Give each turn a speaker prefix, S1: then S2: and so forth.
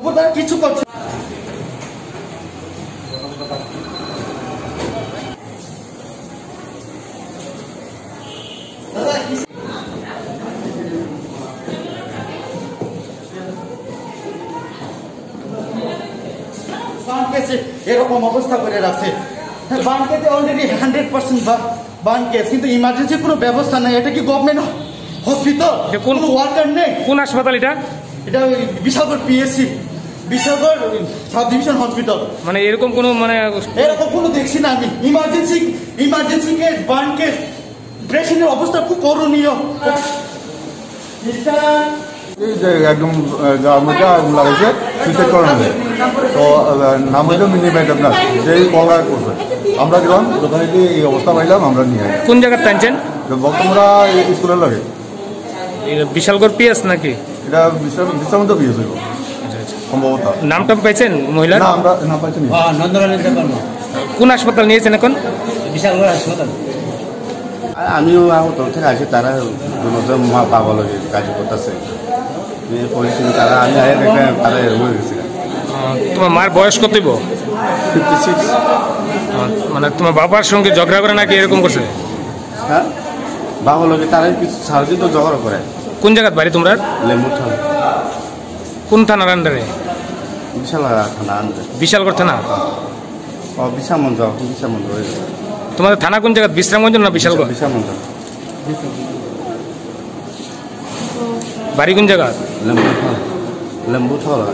S1: কোথায় কিছু করছে এরকম অবস্থা করে রাখছে। বানকেতে অলরেডি 100% বান কেস, কিন্তু ইমার্জেন্সি কোনো ব্যবস্থা নেই। এটা কি গভর্নমেন্ট হসপিটাল? কোন ওয়ার্কার নেই?
S2: কোন হাসপাতাল এটা?
S1: এটা Bishalgarh PSC, Bishalgarh sub division hospital.
S2: মানে এরকম কোনো
S1: এরকম কোনো দেখছি না আমি। ইমার্জেন্সি কেস, বান কেস, পেশেন্টের অবস্থা খুব করণীয়।
S3: এই যে একদম মধ্যে আগুন লাগাইছে সুইসাইড করানো যায়, তো নাম হইল মিনি ম্যাডাম না, সেই কলা করবে। আমরা গেলাম দোকানে গিয়ে এই অবস্থা পাইলাম, আমরা নিয়ে আসি।
S2: কোন জায়গায় টানছেন?
S3: বর্তমানরা স্কুলের লাগে।
S2: বিশালগড় পিএস নাকি?
S3: এটা বিশ্রামন্ত পিএস হইব সম্ভবত।
S2: নামটা পাইছেন মহিলা?
S3: না, আমরা নাম পাইছি না।
S2: কোন হাসপাতাল নিয়েছেন এখন?
S4: বিশালগড় হাসপাতাল। আমিও আহত থেকে আসি, তারা মা বাবা লগে কাজ করতেছে পরিস্থিতি, তারা আমি তারা হয়ে গেছে।
S2: তোমার মার বয়স কত?
S4: 56।
S2: মানে তোমার বাবার সঙ্গে ঝগড়া করে নাকি এরকম করছে?
S4: হ্যাঁ, বাবা লগে তারা কিছু সারাদিন তো ঝগড়া করে।
S2: কোন জায়গায় বাড়ি তোমরা?
S4: লেম্বু থানা।
S2: কোন থানার আন্ডারে?
S4: বিশাল থানা আন্ডারে।
S2: বিশালগড় থানা?
S4: বিশ্রামগঞ্জ হয়ে গেছে।
S2: তোমাদের থানা কোন জায়গায়? বিশ্রামগঞ্জ না বিশালগড়?
S4: বিশ্রামগঞ্জ।
S2: বাড়ি কোন জায়গা?
S4: লেম্বু থানা।